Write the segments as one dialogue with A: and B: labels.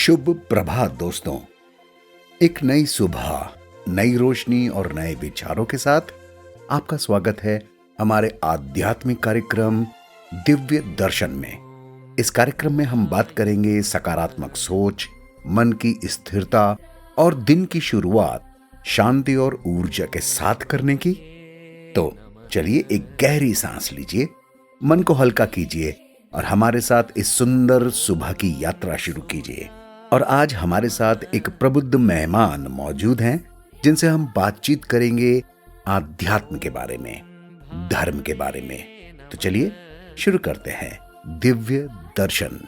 A: शुभ प्रभात दोस्तों। एक नई सुबह, नई रोशनी और नए विचारों के साथ आपका स्वागत है हमारे आध्यात्मिक कार्यक्रम दिव्य दर्शन में। इस कार्यक्रम में हम बात करेंगे सकारात्मक सोच, मन की स्थिरता और दिन की शुरुआत शांति और ऊर्जा के साथ करने की। तो चलिए एक गहरी सांस लीजिए, मन को हल्का कीजिए और हमारे साथ इस सुंदर सुबह की यात्रा शुरू कीजिए। और आज हमारे साथ एक प्रबुद्ध मेहमान मौजूद हैं जिनसे हम बातचीत करेंगे आध्यात्म के बारे में, धर्म के बारे में। तो चलिए शुरू करते हैं दिव्य दर्शन।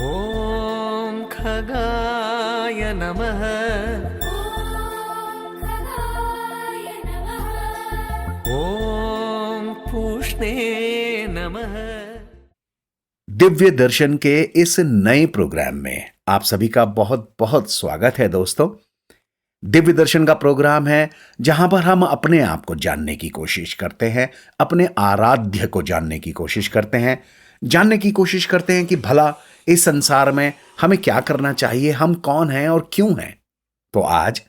B: ओम खगाय नमः। ओम पूष्णे नमः।
A: दिव्य दर्शन के इस नए प्रोग्राम में आप सभी का बहुत बहुत स्वागत है दोस्तों। दिव्य दर्शन का प्रोग्राम है जहां पर हम अपने आप को जानने की कोशिश करते हैं, अपने आराध्य को जानने की कोशिश करते हैं, जानने की कोशिश करते हैं कि भला इस संसार में हमें क्या करना चाहिए, हम कौन हैं और क्यों हैं। तो आज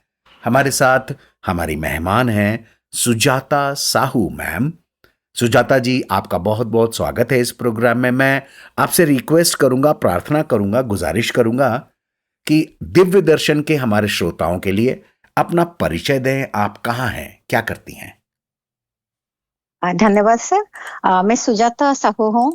A: हमारे साथ हमारी मेहमान हैं सुजाता साहू मैम। सुजाता जी, आपका बहुत बहुत स्वागत है इस प्रोग्राम में। मैं आपसे रिक्वेस्ट करूंगा, प्रार्थना करूंगा, गुजारिश करूंगा कि दिव्य दर्शन के हमारे श्रोताओं के लिए अपना परिचय दें। आप कहाँ हैं, क्या करती हैं?
C: धन्यवाद सर। मैं सुजाता साहू हूँ।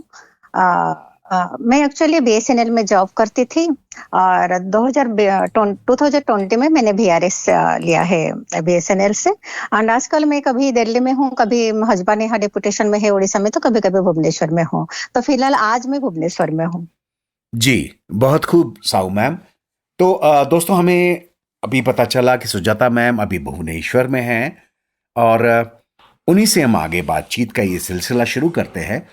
C: मैं एक्चुअली बीएसएनएल में जॉब करती थी और 2020 में मैंने बीआरएस लिया है बीएसएनएल से। और आजकल मैं कभी दिल्ली में हूँ, कभी हजबा नेहा डेपुटेशन में है उड़ीसा में, तो कभी कभी भुवनेश्वर में हूँ। तो फिलहाल आज मैं भुवनेश्वर में हूँ। जी,
A: बहुत खूब साहू मैम। तो दोस्तों, हमें अभी पता चला कि सुजाता मैम अभी भुवनेश्वर में हैं और उन्हीं से हम आगे बातचीत का ये सिलसिला शुरू करते हैं।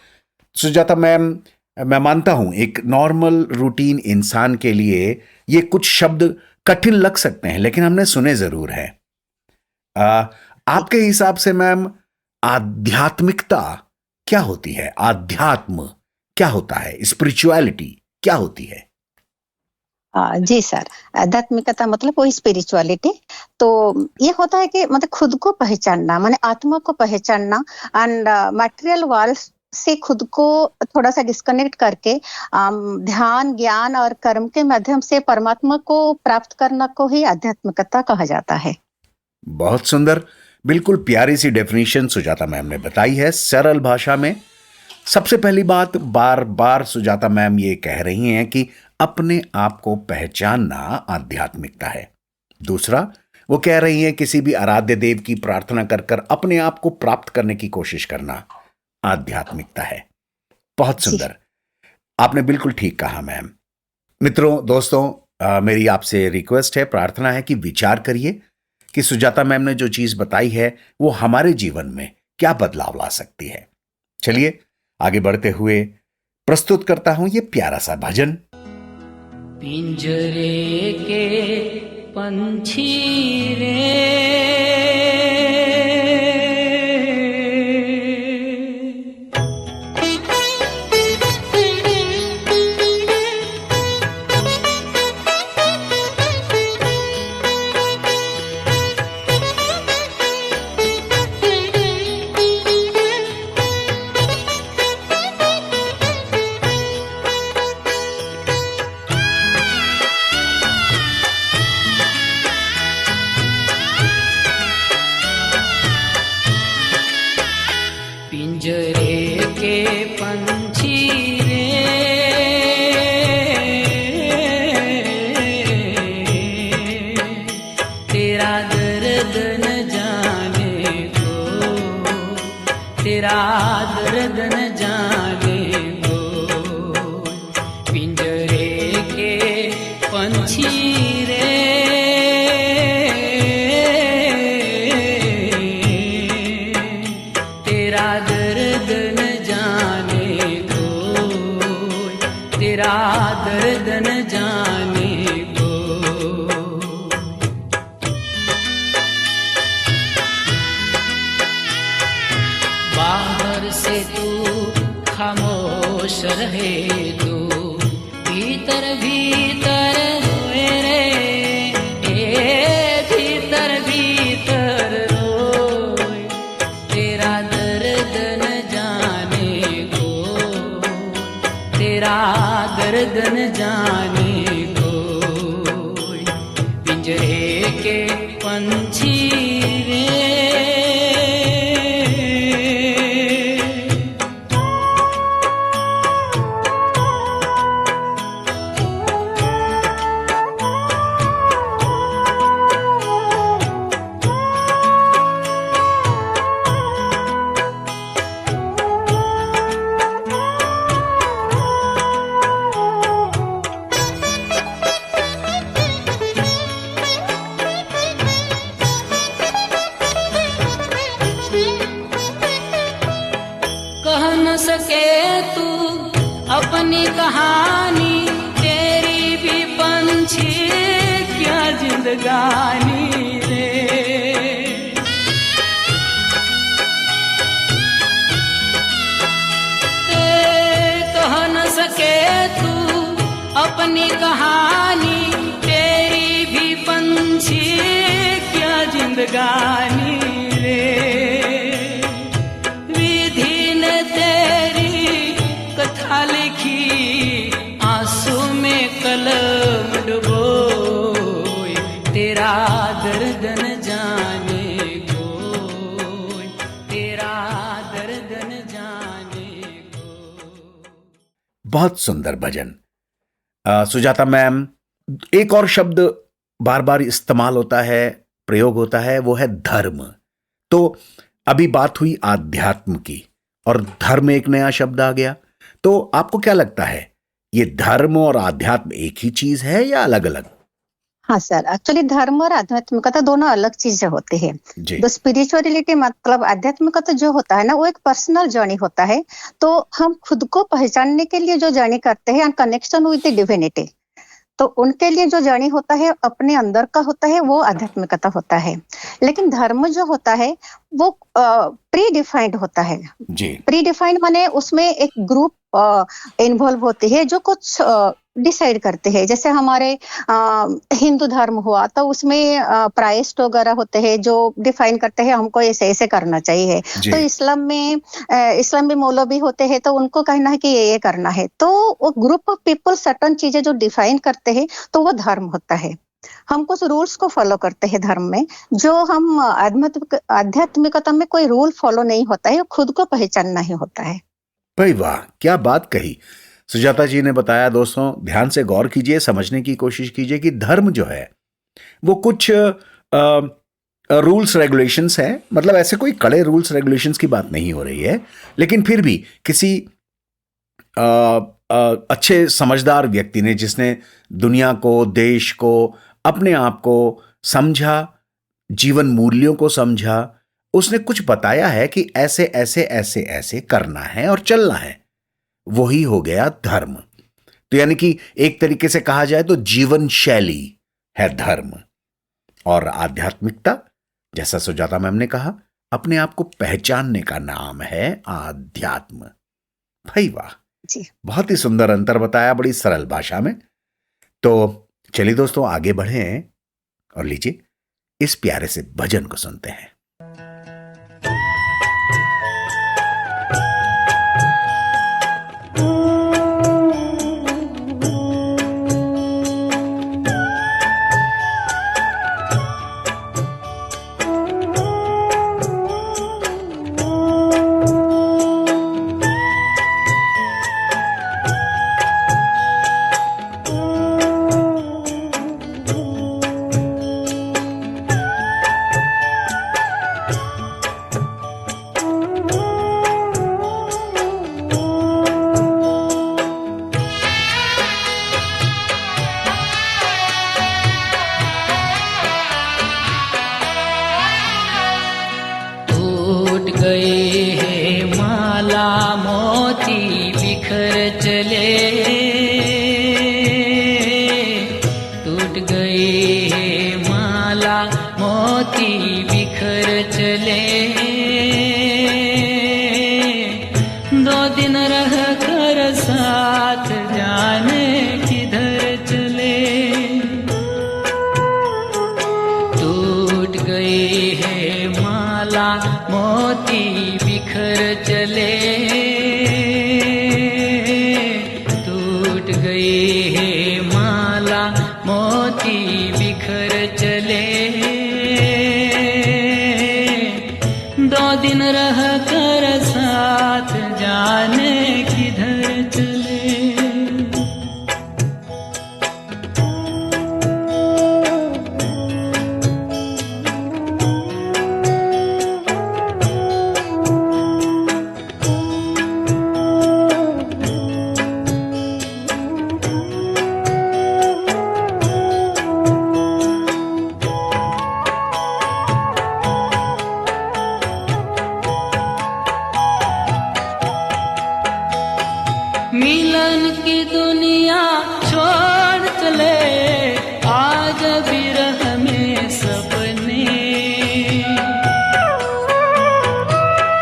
A: सुजाता मैम, मैं मानता हूं एक नॉर्मल रूटीन इंसान के लिए ये कुछ शब्द कठिन लग सकते हैं, लेकिन हमने सुने जरूर हैं। आपके हिसाब से मैम आध्यात्मिकता क्या होती है? अध्यात्म क्या होता है? स्पिरिचुअलिटी क्या होती है?
C: जी सर, आध्यात्मिकता मतलब वही स्पिरिचुअलिटी। तो ये होता है कि मतलब खुद को पहचानना, माने आत्मा को पहचानना एंड मटेरियल वर्ल्ड से खुद को थोड़ा सा डिस्कनेक्ट करके ध्यान, ज्ञान और कर्म के माध्यम से परमात्मा को प्राप्त करना को ही आध्यात्मिकता कहा जाता है।
A: बहुत सुंदर, बिल्कुल प्यारी सी डेफिनेशन सुजाता मैम ने बताई है सरल भाषा में। सबसे पहली बात, बार बार सुजाता मैम ये कह रही हैं कि अपने आप को पहचानना आध्यात्मिकता है। दूसरा, वो कह रही हैं किसी भी आराध्य देव की प्रार्थना कर कर अपने आप को प्राप्त करने की कोशिश करना आध्यात्मिकता है। बहुत सुंदर, आपने बिल्कुल ठीक कहा मैम। मित्रों, दोस्तों, मेरी आपसे रिक्वेस्ट है, प्रार्थना है कि विचार करिए कि सुजाता मैम ने जो चीज बताई है वो हमारे जीवन में क्या बदलाव ला सकती है। चलिए आगे बढ़ते हुए प्रस्तुत करता हूं ये प्यारा सा भजन।
B: पिंजरे के पंछी रे, पिंजरे के पंछी रे, तेरा दर्द न जाने को, तेरा दर्द न जाने को। पिंजरे के पंछी रे, दर्द न जाने को। बाहर से तू खामोश रहे तो भीतर भीतर रोए रे, भीतर भीतर रोए, तेरा दर्द न जाने को, तेरा दर्द न जाने को। पिंजरे के पंछी रे, कह न सके तू अपनी कहानी, तेरी भी पंछी क्या जिंदगानी रे। कह न सके तू अपनी कहानी, तेरी भी पंछी क्या जिंदगानी रे। कथा लिखी आंसू में कलम डुबोए, तेरा दर्द न जाने को, तेरा दर्द न जाने को।
A: बहुत सुंदर भजन। सुजाता मैम, एक और शब्द बार बार इस्तेमाल होता है, प्रयोग होता है, वो है धर्म। तो अभी बात हुई आध्यात्म की और धर्म एक नया शब्द आ गया, तो आपको क्या लगता है, ये धर्म और आध्यात्म एक ही चीज है या अलग अलग?
C: हाँ सर, एक्चुअली धर्म और आध्यात्मिकता दोनों अलग चीजें होती है। तो स्पिरिचुअलिटी मतलब आध्यात्मिकता जो होता है ना, वो एक पर्सनल जर्नी होता है। तो हम खुद को पहचानने के लिए जो जर्नी करते हैं, कनेक्शन विद द डिविनिटी, तो उनके लिए जो जर्नी होता है अपने अंदर का होता है, वो आध्यात्मिकता होता है। लेकिन धर्म जो होता है वो प्री डिफाइंड होता है। प्री डिफाइंड माने उसमें एक ग्रुप इन्वॉल्व होती है जो कुछ डिसाइड करते हैं। जैसे हमारे हिंदू धर्म हुआ तो उसमें प्राइस्ट वगैरह होते हैं जो डिफाइन करते हैं हमको ऐसे ऐसे करना चाहिए। तो इस्लाम में मौलवी होते हैं तो उनको कहना है कि ये करना है। तो वो ग्रुप ऑफ पीपल सर्टन चीजें जो डिफाइन करते हैं तो वो धर्म होता है। हम कुछ रूल्स को फॉलो करते हैं धर्म में, जो हम आध्यात्मिकता में कोई रूल फॉलो नहीं होता है, खुद को पहचानना ही होता है।
A: भाई वाह, क्या बात कही सुजाता जी ने बताया। दोस्तों ध्यान से गौर कीजिए, समझने की कोशिश कीजिए कि धर्म जो है वो कुछ रूल्स रेगुलेशंस है। मतलब ऐसे कोई कड़े रूल्स रेगुलेशंस की बात नहीं हो रही है, लेकिन फिर भी किसी अच्छे समझदार व्यक्ति ने, जिसने दुनिया को, देश को, अपने आप को समझा, जीवन मूल्यों को समझा, उसने कुछ बताया है कि ऐसे ऐसे ऐसे ऐसे करना है और चलना है। वही हो गया धर्म। तो यानी कि एक तरीके से कहा जाए तो जीवन शैली है धर्म। और आध्यात्मिकता, जैसा सुजाता मैम ने कहा, अपने आप को पहचानने का नाम है आध्यात्म। भाई वाह, बहुत ही सुंदर अंतर बताया, बड़ी सरल भाषा में। तो चलिए दोस्तों आगे बढ़ें और लीजिए इस प्यारे से भजन को सुनते हैं।
B: दो दिन रह कर साथ जाने किधर चले, टूट गई है माला मोती बिखर चले, 2 दिन रह कर साथ जाने किधर चले। मिलन की दुनिया छोड़ चले, आज बिरह में सपने।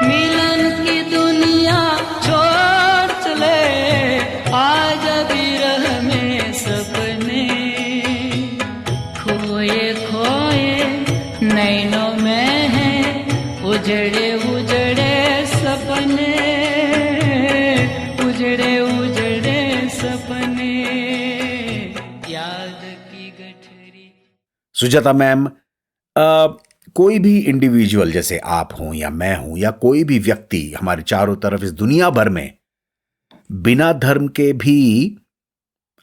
B: मिलन की दुनिया छोड़ चले, आज बिरह में सपने। खोए खोए नैनों में है उजड़े उजड़े सपने, उजड़े उजड़े सपने, याद की गठरी।
A: सुजाता मैम, कोई भी इंडिविजुअल जैसे आप हों या मैं हूं या कोई भी व्यक्ति हमारे चारों तरफ इस दुनिया भर में बिना धर्म के भी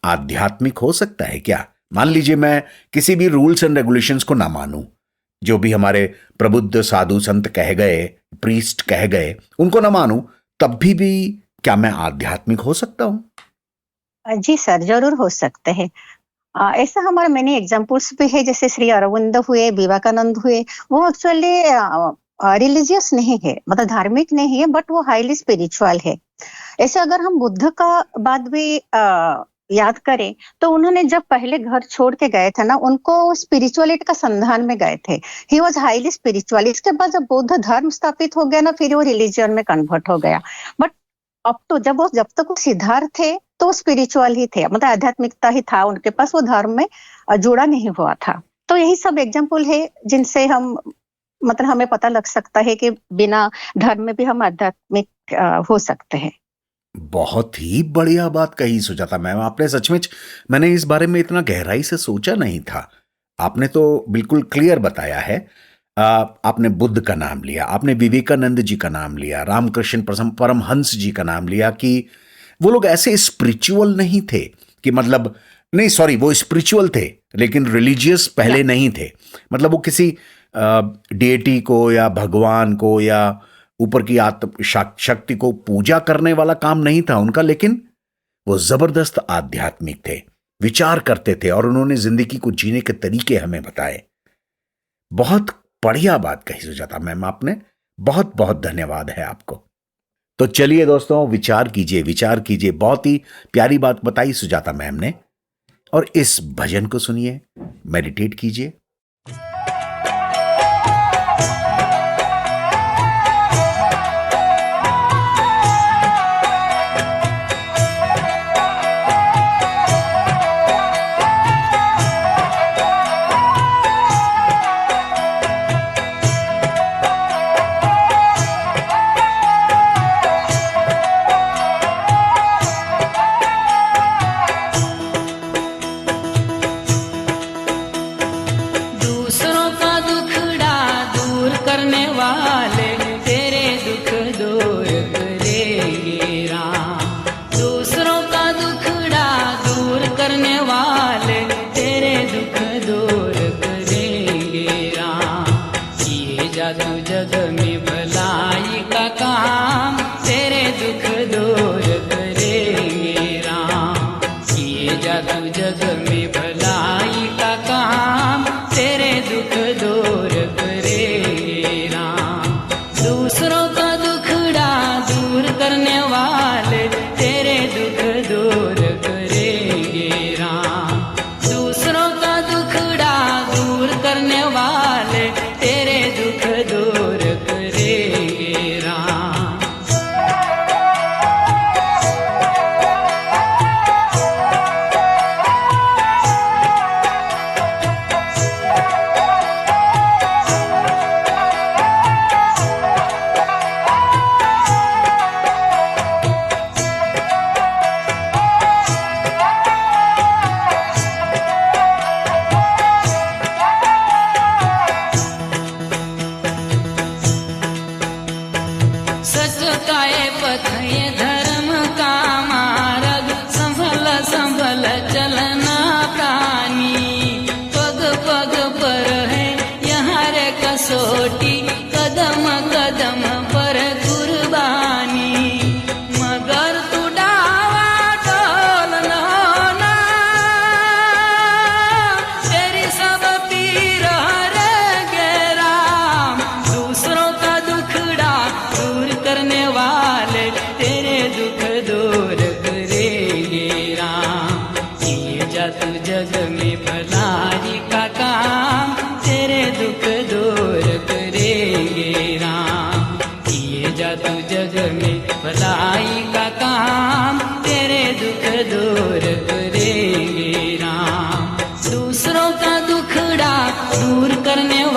A: आध्यात्मिक हो सकता है क्या? मान लीजिए मैं किसी भी रूल्स एंड रेगुलेशंस को ना मानूं, जो भी हमारे प्रबुद्ध साधु संत कह गए, प्रीस्ट कह गए, उनको ना मानूं, तब भी क्या मैं आध्यात्मिक हो सकता हूं?
C: जी सर, जरूर हो सकते हैं। ऐसा हमारे मैंने एग्जाम्पल्स भी है, जैसे श्री अरविंद हुए, विवेकानंद हुए। वो एक्चुअली रिलीजियस नहीं है, मतलब धार्मिक नहीं है, बट वो हाईली स्पिरिचुअल है। ऐसे अगर हम बुद्ध का बात भी याद करें तो उन्होंने जब पहले घर छोड़ के गए थे ना, उनको स्पिरिचुअलिटी का संधान में गए थे। He was highly spiritual. इसके बाद जब बौद्ध धर्म स्थापित हो गया ना, फिर वो रिलीजियन में कन्वर्ट हो गया। बट अब तो जब तक वो सिद्धार्थ थे तो स्पिरिचुअल ही थे, मतलब आध्यात्मिकता ही था उनके पास, वो धर्म में जुड़ा नहीं हुआ था। तो यही सब एग्जाम्पल है जिनसे हम, मतलब हमें पता लग सकता है कि बिना धर्म में भी हम आध्यात्मिक हो सकते हैं।
A: बहुत ही बढ़िया बात कही सुजाता मैम आपने, सचमुच मैंने इस बारे में इतना गहराई से सोचा नहीं था। आपने तो बिल्कुल क्लियर बताया है। आपने बुद्ध का नाम लिया, आपने विवेकानंद जी का नाम लिया, रामकृष्ण परमहंस जी का नाम लिया, कि वो लोग ऐसे स्पिरिचुअल नहीं थे कि मतलब, नहीं सॉरी, वो स्पिरिचुअल थे लेकिन रिलीजियस पहले नहीं थे। मतलब वो किसी डेटी को या भगवान को या ऊपर की आत्म शक्ति को पूजा करने वाला काम नहीं था उनका, लेकिन वो जबरदस्त आध्यात्मिक थे, विचार करते थे और उन्होंने जिंदगी को जीने के तरीके हमें बताए। बहुत बढ़िया बात कही सुजाता मैम आपने, बहुत बहुत धन्यवाद है आपको। तो चलिए दोस्तों, विचार कीजिए, विचार कीजिए। बहुत ही प्यारी बात बताई सुजाता मैम ने। और इस भजन को सुनिए, मेडिटेट कीजिए।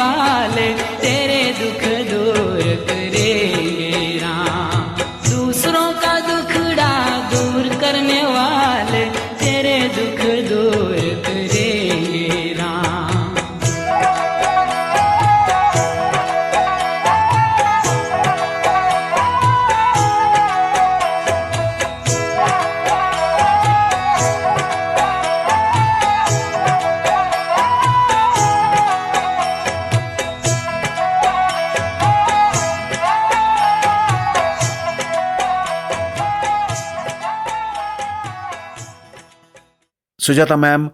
B: वाले तेरे दुख दूर करेंगे राम। दूसरों का दुखड़ा दूर करने वाले तेरे दुख दूर करेंगे राम।
A: सुजाता मैम,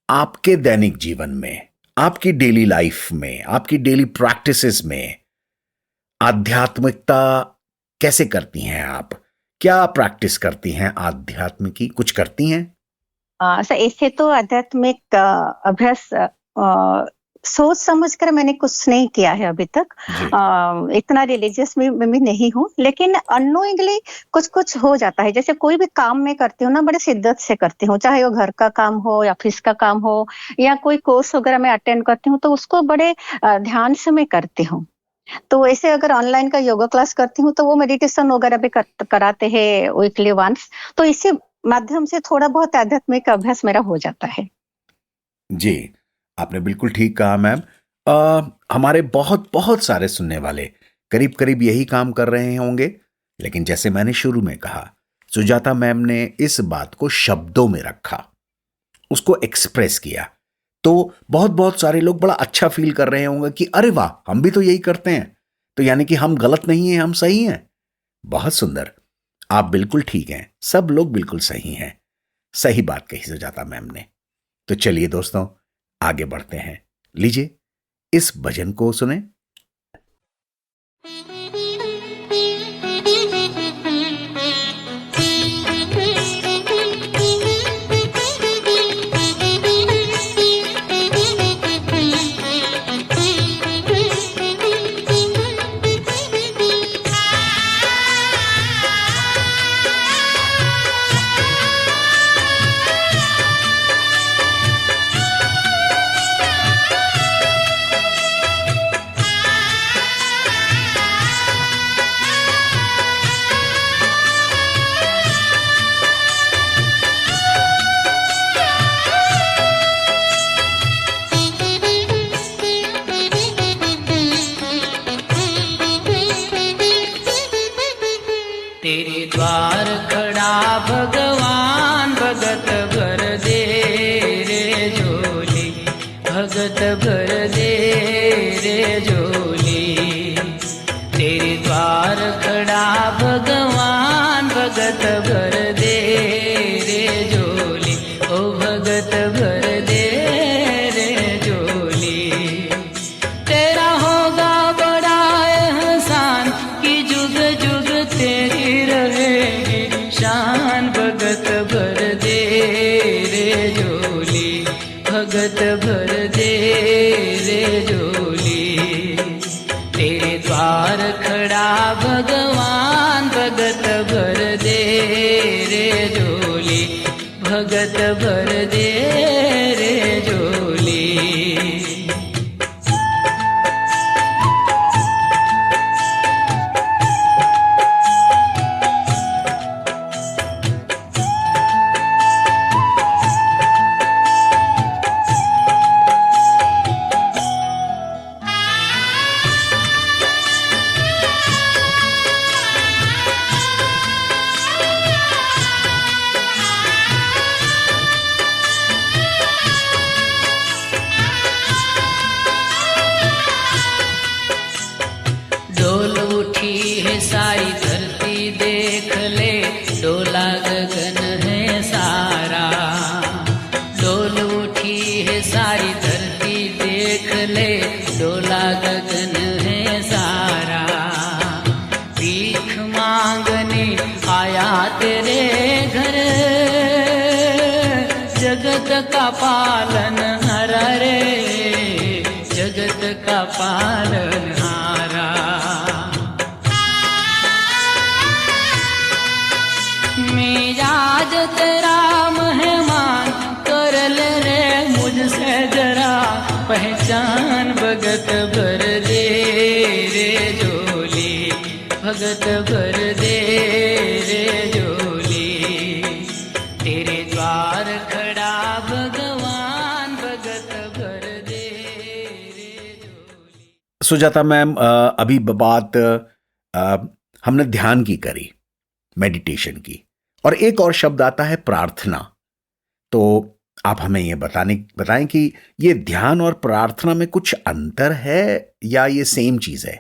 A: आपके दैनिक जीवन में, आपकी डेली लाइफ में, आपकी डेली प्रैक्टिसेस में आध्यात्मिकता कैसे करती हैं आप? क्या प्रैक्टिस करती हैं आध्यात्म की? कुछ करती हैं?
C: सर ऐसे तो आध्यात्मिक अभ्यास सोच समझ कर मैंने कुछ नहीं किया है अभी तक। इतना रिलीजियस में भी नहीं हूँ, लेकिन अननोइंगली कुछ कुछ हो जाता है। जैसे कोई भी काम मैं करती हूँ ना, बड़े शिद्दत से करती हूँ, चाहे वो घर का काम हो या ऑफिस का काम हो या कोई कोर्स वगैरह मैं अटेंड करती हूँ, तो उसको बड़े ध्यान से मैं करती हूँ। तो ऐसे अगर ऑनलाइन का योगा क्लास करती हूँ तो वो मेडिटेशन वगैरह भी कराते हैं वीकली वंस, तो इसी माध्यम से थोड़ा बहुत आध्यात्मिक अभ्यास मेरा हो जाता है।
A: जी, आपने बिल्कुल ठीक कहा मैम। हमारे बहुत बहुत सारे सुनने वाले करीब करीब यही काम कर रहे होंगे, लेकिन जैसे मैंने शुरू में कहा, सुजाता मैम ने इस बात को शब्दों में रखा, उसको एक्सप्रेस किया, तो बहुत बहुत सारे लोग बड़ा अच्छा फील कर रहे होंगे कि अरे वाह, हम भी तो यही करते हैं, तो यानी कि हम गलत नहीं हैं, हम सही हैं। बहुत सुंदर, आप बिल्कुल ठीक हैं, सब लोग बिल्कुल सही हैं। सही बात कही सुजाता मैम ने। तो चलिए दोस्तों, आगे बढ़ते हैं। लीजिए इस भजन को सुने।
B: तेरे द्वार खड़ा भगवान भगत भर दे रे झोली, भगत भर दे रे झोली। तेरे द्वार खड़ा भगवान भगत भर दे रे झोली, ओ भगत भर दे रे झोली। तेरा होगा बड़ा एहसान कि जुग जुग तेरी रहेगी शान, भगत भर दे रे झोली, भगत भर दे रे झोली। तेरे द्वार खड़ा भगवान भगत भर दे रे झोली, भगत भर दे रे झोली। डोल उठी है सारी धरती देख ले, डोला गगन है सारा। डोल उठी है सारी धरती देख ले, डोला गगन है सारा। भीख मांगने आया तेरे घर, जगत का पालन हारा रे, जगत का पालन हारा। मिजाज तेरा मेहमान कर ले रे मुझसे जरा, पहचान भगत भर दे रे झोली, भगत भर दे रे झोली, तेरे द्वार खड़ा भगवान भगत भर दे रे झोली।
A: सुजाता मैम, अभी बात हमने ध्यान की करी, मेडिटेशन की, और एक और शब्द आता है प्रार्थना। तो आप हमें ये बताएं कि ये ध्यान और प्रार्थना में कुछ अंतर है या ये सेम चीज है?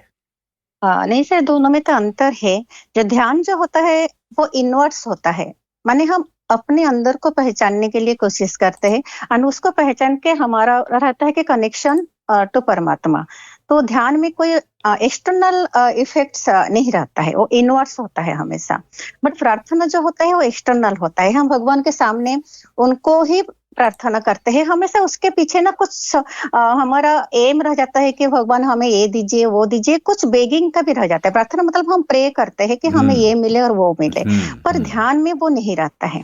C: नहीं सर, दोनों में तो अंतर है। जो ध्यान जो होता है वो इनवर्ड्स होता है, माने हम अपने अंदर को पहचानने के लिए कोशिश करते हैं और उसको पहचान के हमारा रहता है कि कनेक्शन टू परमात्मा। तो ध्यान में कोई एक्सटर्नल इफेक्ट्स नहीं रहता है, वो इनवर्ड्स होता है हमेशा। बट प्रार्थना जो होता है वो एक्सटर्नल होता है, हम भगवान के सामने उनको ही प्रार्थना करते हैं। हमेशा उसके पीछे ना कुछ हमारा एम रह जाता है कि भगवान हमें ये दीजिए वो दीजिए, कुछ बेगिंग का भी रह जाता है। प्रार्थना मतलब हम प्रे करते हैं कि हमें ये मिले और वो मिले, पर ध्यान में वो नहीं रहता है।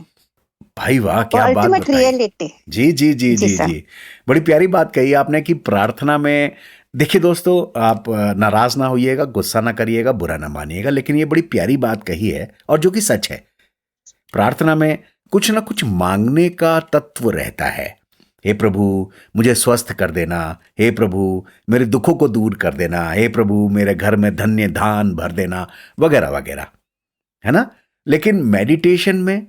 A: भाई वाह, क्या बात
C: अल्टीमेट
A: बताई।
C: रियलिटी।
A: जी जी जी जी जी, बड़ी प्यारी बात कही आपने कि प्रार्थना में, देखिए दोस्तों, आप नाराज ना होइएगा, गुस्सा ना करिएगा, बुरा ना मानिएगा, लेकिन ये बड़ी प्यारी बात कही है और जो कि सच है। प्रार्थना में कुछ ना कुछ मांगने का तत्व रहता है। हे प्रभु मुझे स्वस्थ कर देना, हे प्रभु मेरे दुखों को दूर कर देना, हे प्रभु मेरे घर में धन्य धान भर देना, वगैरह वगैरह, है ना। लेकिन मेडिटेशन में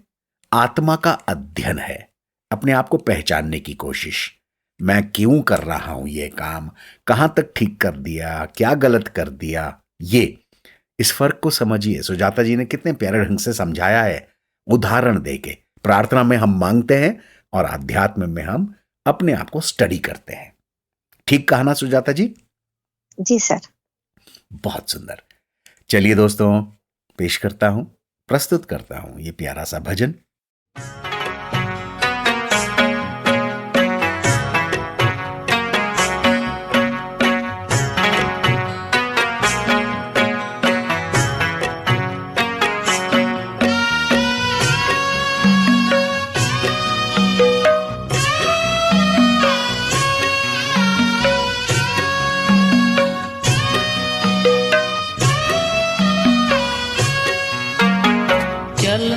A: आत्मा का अध्ययन है, अपने आप को पहचानने की कोशिश। मैं क्यों कर रहा हूं ये काम, कहां तक ठीक कर दिया, क्या गलत कर दिया, ये इस फर्क को समझिए। सुजाता जी ने कितने प्यारे ढंग से समझाया है, उदाहरण देके। प्रार्थना में हम मांगते हैं और आध्यात्म में हम अपने आप को स्टडी करते हैं। ठीक कहा ना सुजाता जी?
C: जी सर।
A: बहुत सुंदर। चलिए दोस्तों, पेश करता हूं, प्रस्तुत करता हूं ये प्यारा सा भजन।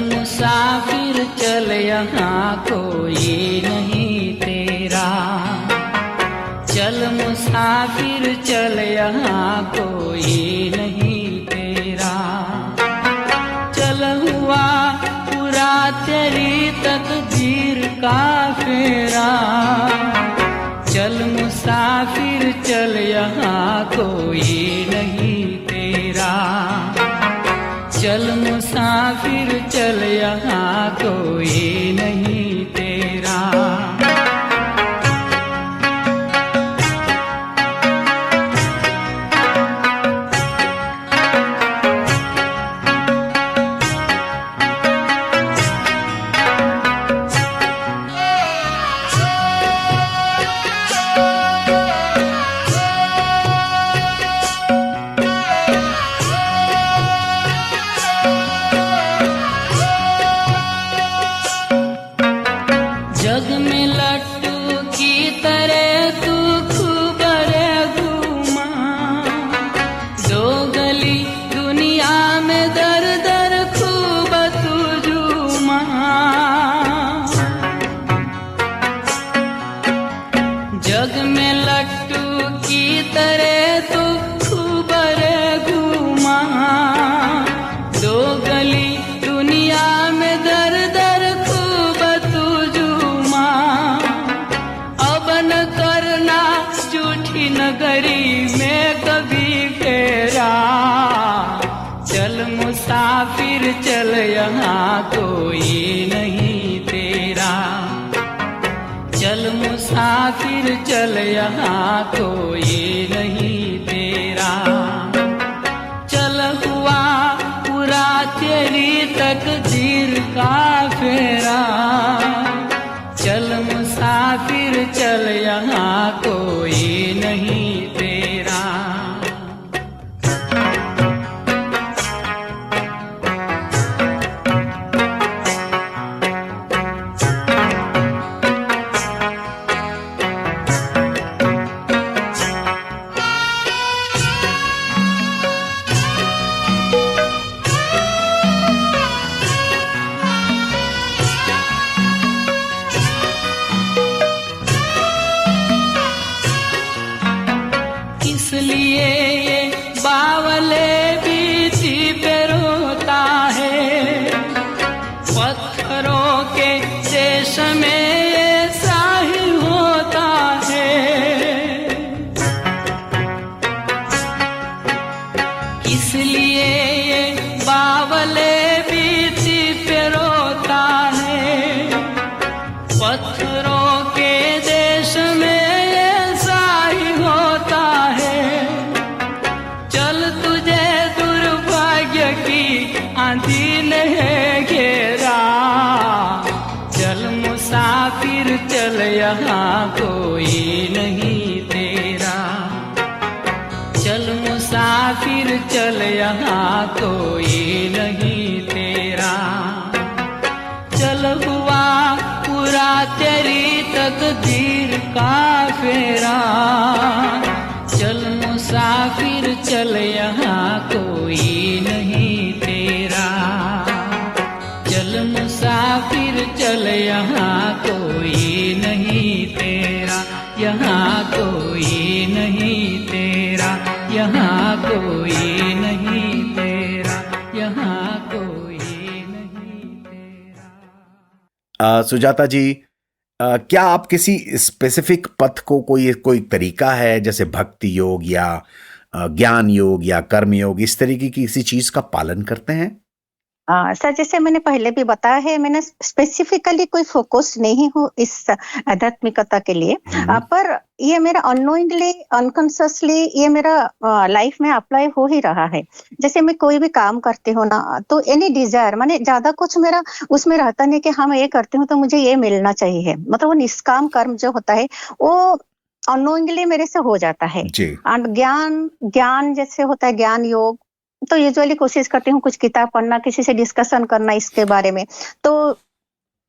B: मुसाफिर चल यहाँ कोई नहीं तेरा, चल मुसाफिर चल यहाँ कोई नहीं तेरा, चल हुआ पूरा तेरी तकदीर का फेरा, चल मुसाफिर चल यहाँ कोई नहीं तेरा, चल मुसाफिर चल यहाँ कोई नहीं तेरा। जग में लट्टू की तरह तू खूब घूमा, दो गली दुनिया में दर दर खूब तू झूमा, जग में लट्टू की तरह तू खूब घूमा, दो गली दुनिया में दर दर खूब तू झूमा, अब न करना झूठी नगरी में कभी फेरा, चल मुसाफिर चल यहाँ कोई नहीं तेरा, चल मुसाफिर चल यहाँ कोई नहीं तेरा, चल हुआ पूरा तेरी तकदीर का फेरा, चल मुसाफिर चल यहाँ कोई नहीं तेरा। लिए ये बावले बीती पे रोता है, पत्थरों के देश में ऐसा ही होता है। इसलिए ये बावले बीती पे रोता है, पत्थरों के देश में ऐसा ही होता है। चल तुझे दुर्भाग्य की आंधी ने घेरा, चल मुसाफिर चल यहाँ कोई नहीं तेरा, चल मुसाफिर चल यहाँ कोई नहीं तेरा। चल हुआ पूरा तेरी तकदीर का फेरा, चल मुसाफिर चल यहाँ कोई नहीं तेरा, चल मुसाफिर चल यहाँ कोई नहीं तेरा, यहाँ कोई नहीं तेरा, यहाँ कोई नहीं तेरा, यहाँ कोई नहीं तेरा।
A: सुजाता जी, क्या आप किसी स्पेसिफिक पथ को कोई तरीका है, जैसे भक्ति योग या ज्ञान योग या कर्म योग, इस तरीके की किसी चीज का पालन करते हैं?
C: सर, जैसे मैंने पहले भी बताया है, मैंने स्पेसिफिकली कोई फोकस नहीं हूँ इस आध्यात्मिकता के लिए, पर ये मेरा अननोइंगली अनकॉन्शियसली ये मेरा लाइफ में अप्लाई हो ही रहा है। जैसे मैं कोई भी काम करती हूँ ना, तो एनी डिजायर, माने ज्यादा कुछ मेरा उसमें रहता नहीं कि हाँ मैं ये करती हूँ तो मुझे ये मिलना चाहिए, मतलब वो निष्काम कर्म जो होता है वो अननोइंगली मेरे से हो जाता है। एंड ज्ञान जैसे होता है, ज्ञान योग, तो यूजुअली कोशिश करती हूँ कुछ किताब पढ़ना, किसी से डिस्कशन करना इसके बारे में, तो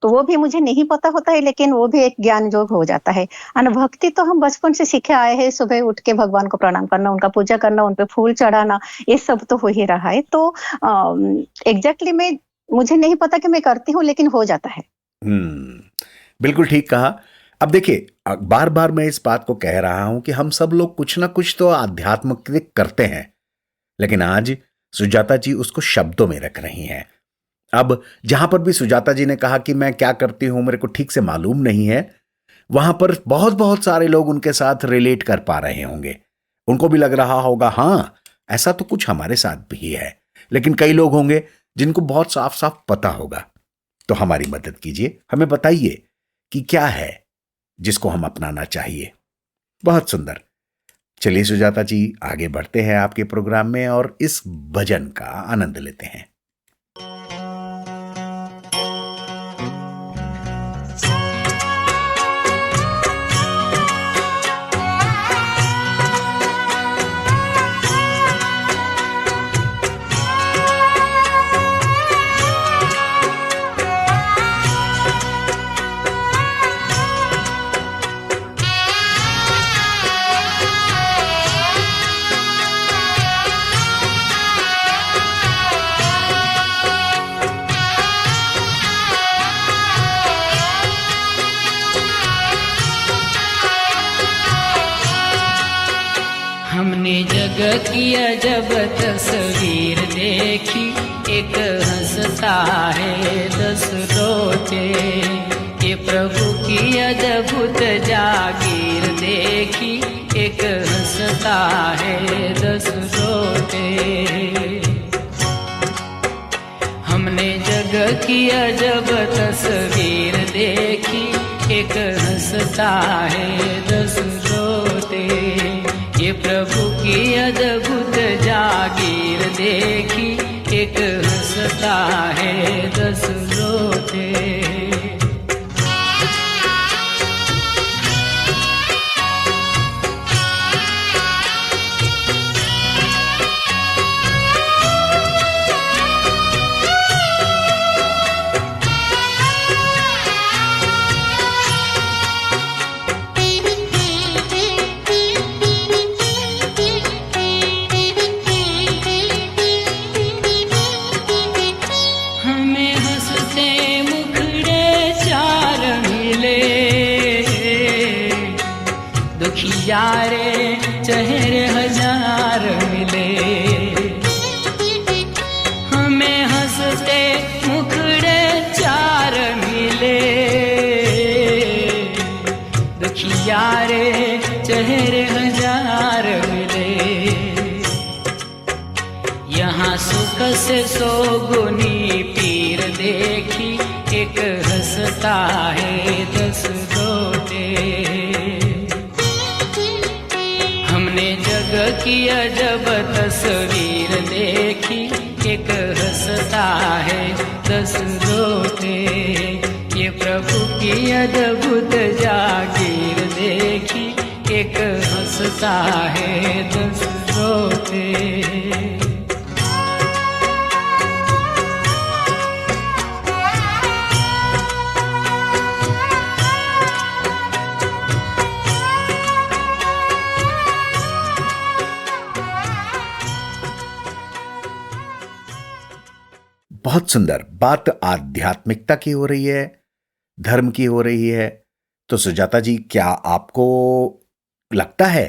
C: वो भी मुझे नहीं पता होता है, लेकिन वो भी एक ज्ञान योग हो जाता है। भक्ति तो हम बचपन से सीखे आए हैं, सुबह उठ के भगवान को प्रणाम करना, उनका पूजा करना, उन पे फूल चढ़ाना, ये सब तो हो ही रहा है। तो एग्जैक्टली मुझे नहीं पता कि मैं करती हूँ, लेकिन हो जाता है।
A: बिल्कुल ठीक कहा। अब देखिए, बार बार मैं इस बात को कह रहा हूं कि हम सब लोग कुछ ना कुछ तो आध्यात्मिक करते हैं, लेकिन आज सुजाता जी उसको शब्दों में रख रही हैं। अब जहां पर भी सुजाता जी ने कहा कि मैं क्या करती हूं मेरे को ठीक से मालूम नहीं है, वहां पर बहुत बहुत सारे लोग उनके साथ रिलेट कर पा रहे होंगे। उनको भी लग रहा होगा हाँ ऐसा तो कुछ हमारे साथ भी है, लेकिन कई लोग होंगे जिनको बहुत साफ साफ पता होगा। तो हमारी मदद कीजिए, हमें बताइए कि क्या है जिसको हम अपनाना चाहिए। बहुत सुंदर। चलिए सुजाता जी, आगे बढ़ते हैं आपके प्रोग्राम में और इस भजन का आनंद लेते हैं।
B: की अजब तस्वीर देखी, एक हंसता है 10 रोते, ये प्रभु की अद्भुत जागीर देखी, एक हंसता है 10 रोते। हमने जग की अजब तस्वीर देखी, एक हंसता है 10 रोते, ये प्रभु की अद्भुत जागीर देखी, एक हंसता है 10 रोते। हमें हंसते मुखड़े चेहरे हजार मिले, हमें हंसते मुखड़े चार मिले, दुखिया रे चेहरे हजार मिले। यहाँ सुख से सोगुनी पीर देखी, एक हंसता है 10 रोते। हमने जग की अजब तस्वीर देखी, एक हंसता है 10 रोते। ये प्रभु की अद्भुत जागीर देखी, एक हंसता है 10 रोते।
A: बहुत सुंदर बात आध्यात्मिकता की हो रही है, धर्म की हो रही है। तो सुजाता जी, क्या आपको लगता है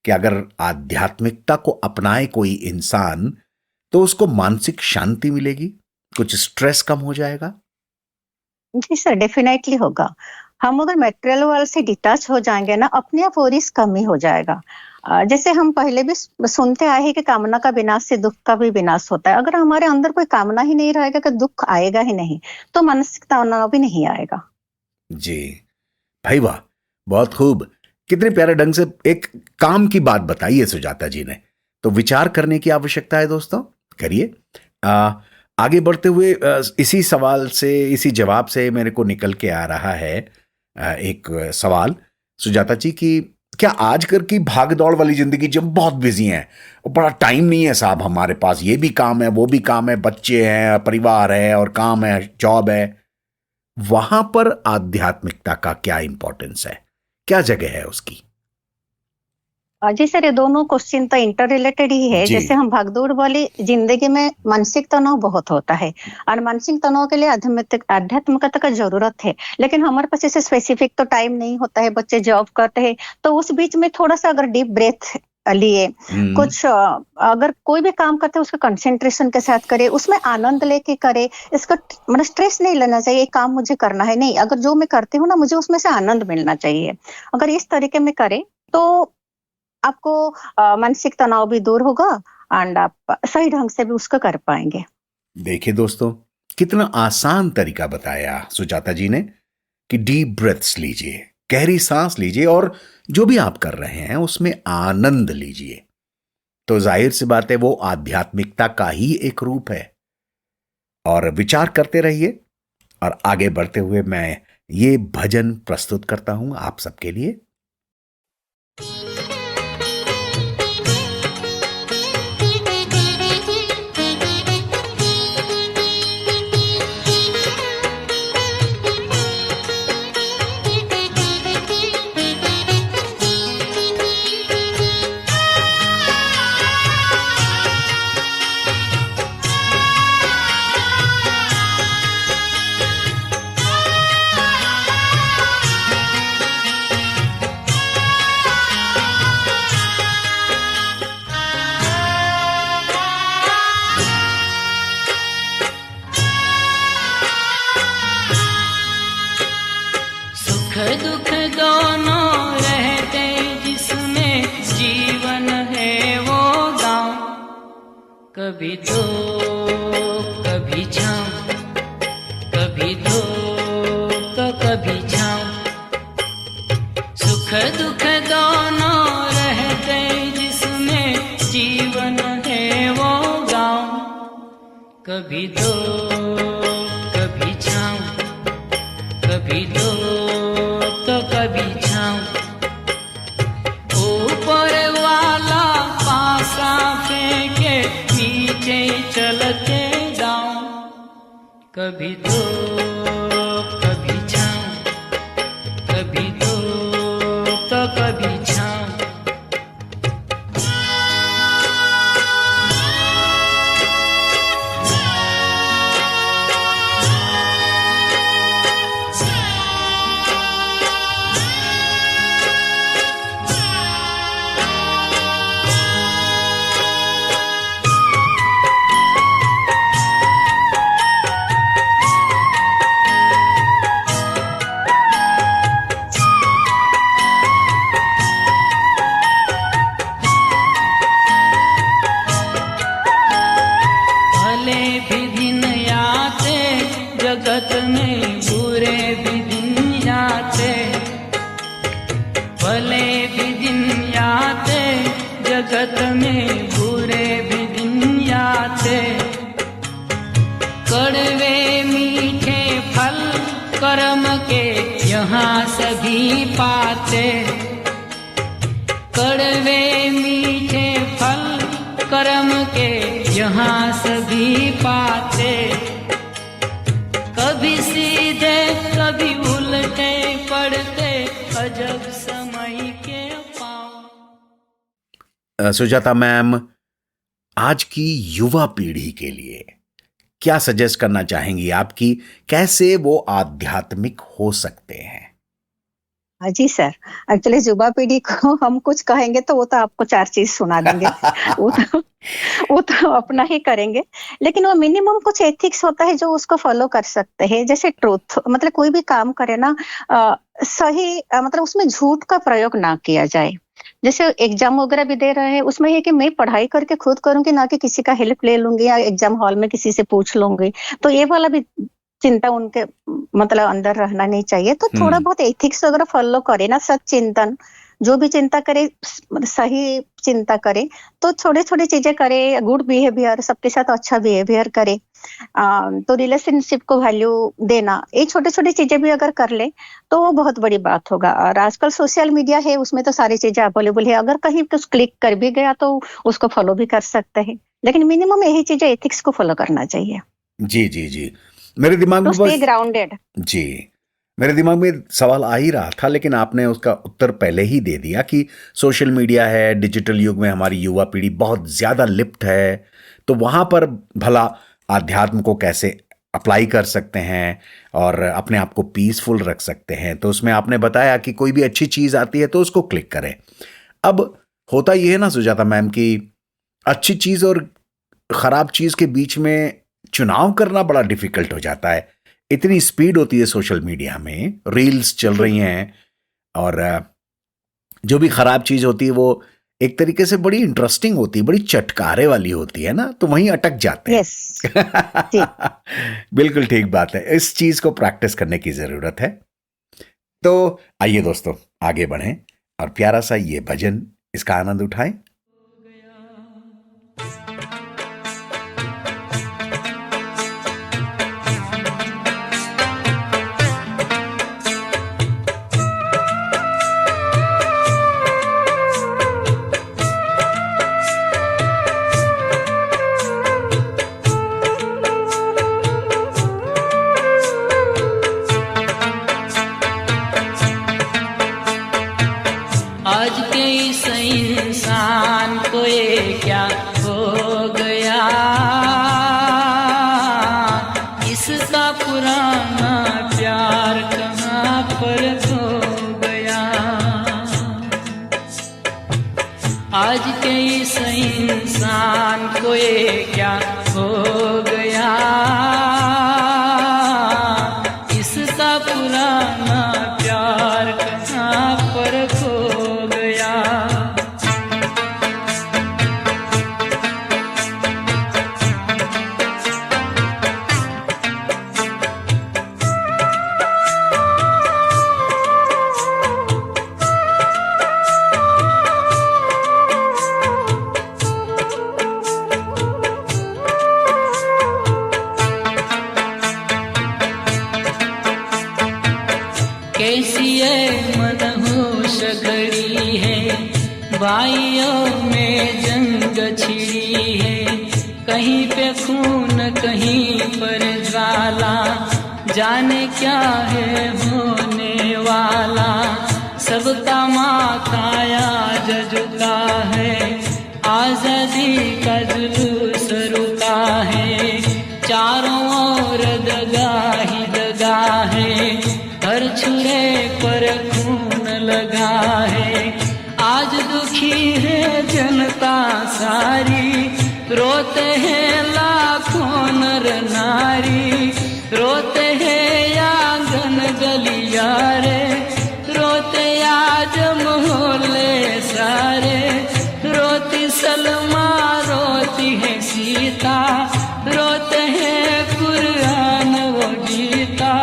A: कि अगर आध्यात्मिकता को अपनाए कोई इंसान तो उसको मानसिक शांति मिलेगी, कुछ स्ट्रेस कम हो जाएगा?
C: जी सर, डेफिनेटली होगा। हम अगर मटेरियल वर्ल्ड से डिटैच हो जाएंगे ना, अपने आप वो रिस्क कम ही हो जाएगा। जैसे हम पहले भी सुनते आए हैं कि कामना का विनाश से दुख का भी विनाश होता है। अगर हमारे अंदर कोई कामना ही नहीं रहेगा कि दुख आएगा ही नहीं, तो मानसिक तनाव भी नहीं आएगा।
A: जी भाई वाह, बहुत खूब। कितने प्यारे ढंग से एक काम की बात बताई है सुजाता जी ने। तो विचार करने की आवश्यकता है दोस्तों, करिए। आगे बढ़ते हुए इसी सवाल से, इसी जवाब से मेरे को निकल के आ रहा है एक सवाल सुजाता जी की, क्या आजकल की भाग दौड़ वाली जिंदगी जब बहुत बिजी हैं और बड़ा टाइम नहीं है साहब हमारे पास, ये भी काम है वो भी काम है, बच्चे हैं, परिवार है और काम है, जॉब है, वहां पर आध्यात्मिकता का क्या इंपॉर्टेंस है, क्या जगह है उसकी?
C: जी सर, ये दोनों क्वेश्चन तो इंटर रिलेटेड ही है। जैसे हम भागदौड़ वाली जिंदगी में मानसिक तनाव बहुत होता है और मानसिक तनाव के लिए आध्यात्मिकता का जरूरत है, लेकिन हमारे पास ऐसे स्पेसिफिक तो टाइम नहीं होता है, बच्चे जॉब करते हैं, तो उस बीच में थोड़ा सा अगर डीप ब्रेथ लिए कुछ अगर कोई भी काम करते हैं उसका कंसेंट्रेशन के साथ करे, उसमें आनंद लेके करे, इसका मतलब स्ट्रेस नहीं लेना चाहिए, ये काम मुझे करना है, नहीं, अगर जो मैं करती हूँ ना मुझे उसमें से आनंद मिलना चाहिए। अगर इस तरीके में करे तो आपको मानसिक तनाव भी दूर होगा एंड आप सही ढंग से भी उसको कर पाएंगे।
A: देखिए दोस्तों, कितना आसान तरीका बताया सुजाता जी ने कि डीप ब्रेथ्स लीजिए, गहरी सांस लीजिए और जो भी आप कर रहे हैं उसमें आनंद लीजिए। तो जाहिर सी बात है वो आध्यात्मिकता का ही एक रूप है। और विचार करते रहिए। और आगे बढ़ते हुए मैं ये भजन प्रस्तुत करता हूं आप सबके लिए।
B: दुख दोनों रहते जिसमें जीवन है वो गाँव, कभी दो कभी छाँव, कभी दो तो कभी छाँव। सुख दुख दोनों रहते जिसमें जीवन है वो गाँव, कभी दो कभी छाँव, कभी दो तो कभी छाँव। ऊपर वाला पासा फेंके नीचे चलते जाऊं, कभी दो कभी छाँव, कभी दो तो कभी छाँव। आते, जगत में बुरे भी दिन आते। कड़वे मीठे फल कर्म के यहाँ सभी पाते। कड़वे मीठे फल कर्म के यहाँ सभी पाते। कभी सीधे कभी उल्टे पड़ते, अजब समय के पाँव।
A: सुजाता मैम, आज की युवा पीढ़ी के लिए क्या सजेस्ट करना चाहेंगी आपकी, कैसे वो आध्यात्मिक हो सकते हैं?
C: जी सर, एक्चुअली युवा पीढ़ी को हम कुछ कहेंगे तो वो तो आपको 4 चीज सुना देंगे। वो तो अपना ही करेंगे, लेकिन वो मिनिमम कुछ एथिक्स होता है जो उसको फॉलो कर सकते हैं। जैसे ट्रूथ, मतलब कोई भी काम करे ना सही, मतलब उसमें झूठ का प्रयोग ना किया जाए। जैसे एग्जाम वगैरह भी दे रहे हैं, उसमें ये कि मैं पढ़ाई करके खुद करूंगी, ना कि किसी का हेल्प ले लूंगी या एग्जाम हॉल में किसी से पूछ लूंगी। तो ये वाला भी चिंता उनके मतलब अंदर रहना नहीं चाहिए। तो थोड़ा बहुत एथिक्स वगैरह फॉलो करे ना, सच चिंतन, जो भी चिंता करे सही चिंता करे, तो छोटे छोटे चीजें करे, गुड बिहेवियर, सबके साथ अच्छा बिहेवियर करे, तो रिलेशनशिप को वैल्यू देना, ये छोटे छोटे चीजें भी अगर कर ले तो वो बहुत बड़ी बात होगा। और आजकल सोशल मीडिया है, उसमें तो सारी चीजें अवेलेबल है, अगर कहीं कुछ क्लिक कर भी गया तो उसको फॉलो भी कर सकते हैं, लेकिन मिनिमम यही चीजें एथिक्स को फॉलो करना चाहिए।
A: जी जी जी, मेरे दिमाग में
C: स्टे ग्राउंडेड।
A: जी, मेरे दिमाग में सवाल आ ही रहा था, लेकिन आपने उसका उत्तर पहले ही दे दिया कि सोशल मीडिया है, डिजिटल युग में हमारी युवा पीढ़ी बहुत ज़्यादा लिप्त है, तो वहाँ पर भला आध्यात्म को कैसे अप्लाई कर सकते हैं और अपने आप को पीसफुल रख सकते हैं। तो उसमें आपने बताया कि कोई भी अच्छी चीज़ आती है तो उसको क्लिक करें। अब होता यह है ना सुजाता मैम कि अच्छी चीज़ और ख़राब चीज़ के बीच में चुनाव करना बड़ा डिफिकल्ट हो जाता है। इतनी स्पीड होती है सोशल मीडिया में, रील्स चल रही हैं, और जो भी खराब चीज होती है वो एक तरीके से बड़ी इंटरेस्टिंग होती है, बड़ी चटकारे वाली होती है ना, तो वहीं अटक जाते हैं।
C: जी।
A: बिल्कुल ठीक बात है, इस चीज को प्रैक्टिस करने की जरूरत है। तो आइए दोस्तों आगे बढ़ें और प्यारा सा ये भजन, इसका आनंद उठाएं।
B: आज के इस इंसान को ये क्या हो गया, इसका पुराना प्यार कहाँ पर खो गया। आज के इस इंसान को ये क्या हो गया, इसका पुराना प्यार कहाँ पर खो गया। कैसी ये मनहूस घड़ी है, बाइयों में जंग छिड़ी है, कहीं पे खून कहीं पर ज्वाला, जाने क्या है होने वाला। सबका माथा आज झुका है, आजादी का जुलूस रुका है, चारों ओर दगा ही दगा है, हर छुरे पर खून लगा है। आज दुखी है जनता सारी, रोते हैं लाखों नर नारी, रोते हैं आंगन गलियारे, रोते आज मोहल्ले सारे, रोती सलमा रोती है सीता, रोते हैं कुरान वो गीता।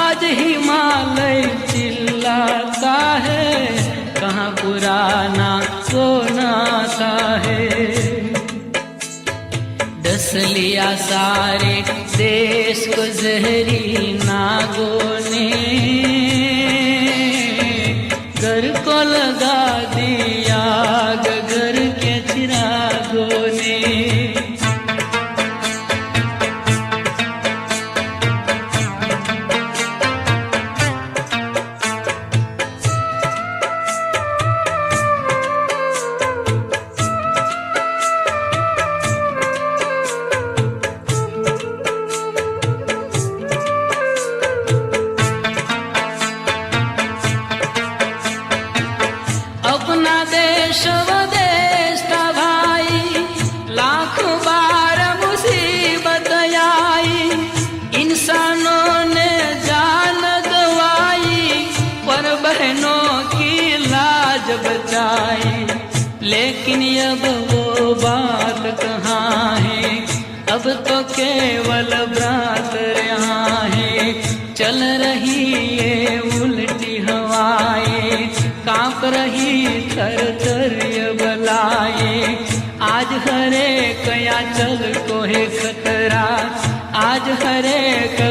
B: आज हिमालय चिल्लाता है, कहाँ पुराना को नाता है। डस लिया सारे देश को जहरी नागों ने, घर को लगा दिया घर के चिरागों ने। अपना देश वदेश था भाई, लाखों बार मुसीबत आई। इंसानों ने जान गवाई, पर बहनों की लाज बचाई। लेकिन अब वो बात कहाँ है, अब तो केवल भ्रात यहाँ है। चल रही ये उल्टी हवाएं, कांप रही थर थर ये बलाएं। आज हरे कया चल को है खतरा, आज हरे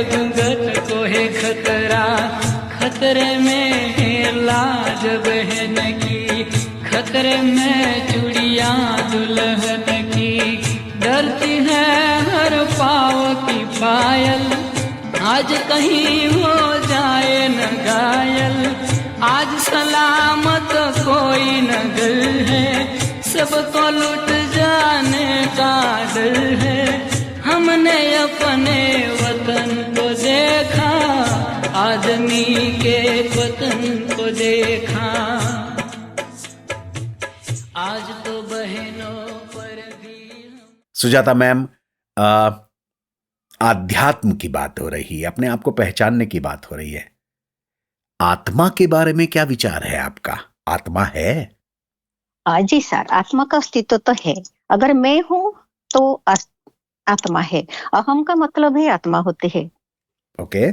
B: घूंघट को है खतरा। खतरे में है लाज बहन की, खतरे में चूड़ियां दुल्हन की। डरती है हर पाँव की पायल, आज कहीं हो जाए न घायल। आज सलामत कोई न घर है, सबको लुट जाने का डर है। हमने अपने वतन को देखा, आदमी के वतन को देखा। आज तो बहनों पर भी।
A: सुजाता मैम, आध्यात्म की बात हो रही है, अपने आप को पहचानने की बात हो रही है। आत्मा के बारे में क्या विचार है आपका? आत्मा है?
C: जी सर, आत्मा का अस्तित्व तो है। अगर मैं हूँ तो आत्मा है। अहम का मतलब है आत्मा होती है।
A: ओके।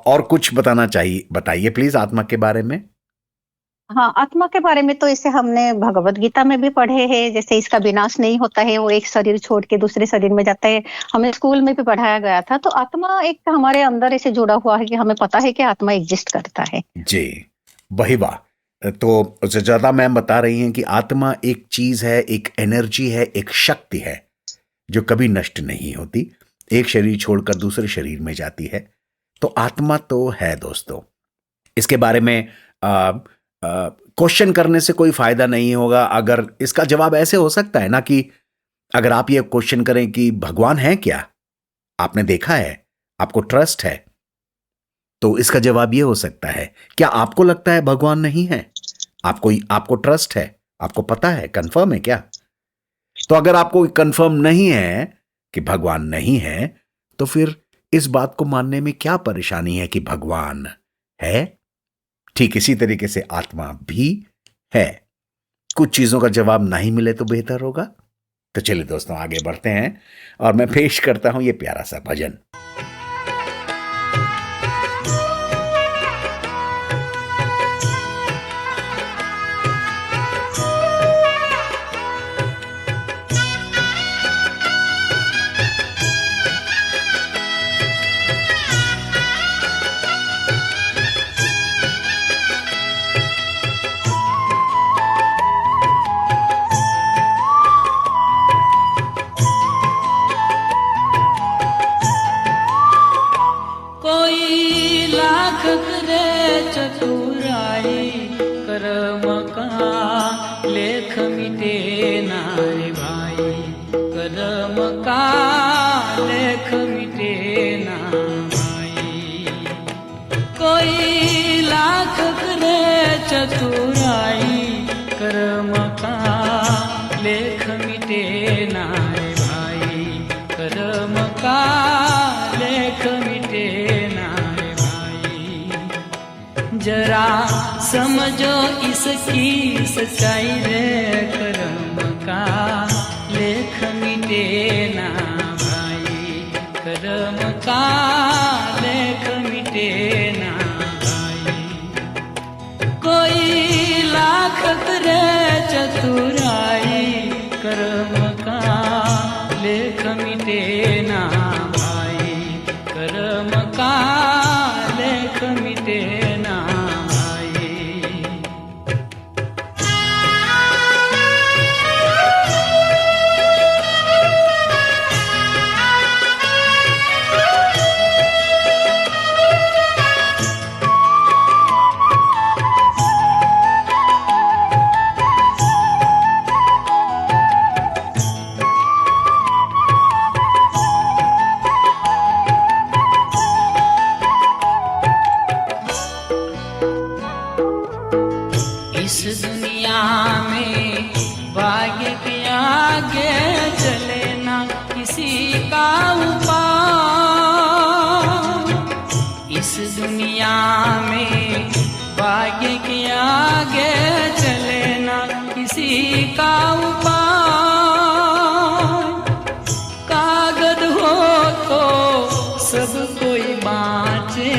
A: और कुछ बताना चाहिए, बताइए प्लीज आत्मा के बारे में।
C: हाँ, आत्मा के बारे में तो इसे हमने भगवत गीता में भी पढ़े हैं। जैसे इसका विनाश नहीं होता है, वो एक शरीर छोड़ के दूसरे शरीर में जाता है। हमें स्कूल में भी पढ़ाया गया था। तो आत्मा एक हमारे अंदर ऐसे जुड़ा हुआ है कि हमें पता है कि आत्मा एग्जिस्ट करता है।
A: जी, वही बात। तो सुजाता मैम बता रही हैं कि आत्मा एक चीज है, एक एनर्जी है, एक शक्ति है जो कभी नष्ट नहीं होती, एक शरीर छोड़कर दूसरे शरीर में जाती है। तो आत्मा तो है दोस्तों। इसके बारे में क्वेश्चन करने से कोई फायदा नहीं होगा। अगर इसका जवाब ऐसे हो सकता है ना कि अगर आप ये क्वेश्चन करें कि भगवान है क्या, आपने देखा है, आपको ट्रस्ट है, तो इसका जवाब ये हो सकता है, क्या आपको लगता है भगवान नहीं है? आपको ट्रस्ट है, आपको पता है, कंफर्म है क्या? तो अगर आपको कंफर्म नहीं है कि भगवान नहीं है, तो फिर इस बात को मानने में क्या परेशानी है कि भगवान है? ठीक इसी तरीके से आत्मा भी है। कुछ चीजों का जवाब नहीं मिले तो बेहतर होगा। तो चलिए दोस्तों आगे बढ़ते हैं और मैं पेश करता हूं ये प्यारा सा भजन।
B: चतुराई कर्म का लेख मिटे ना रे भाई, कर्म का लेख मिटे ना भाई। कोई लाख करे चतुराई, कर्म का लेख मिटे ना रे भाई, कर्म का लेख मिटे ना रे भाई। जरा समझो इसकी सच्चाई रे, कर्म का लेख मिटे ना भाई, कर्म का लेख मिटे ना भाई। कोई लाख करे कर्म का लेख मिटे ना भाई, कर्म का लेख मिटे ना भाई। इस दुनिया में भाग्य के आगे चले ना किसी का उपाय। इस दुनिया में भाग्य के आगे चले ना किसी का उपाय। कागज हो तो सब कोई बाँचे,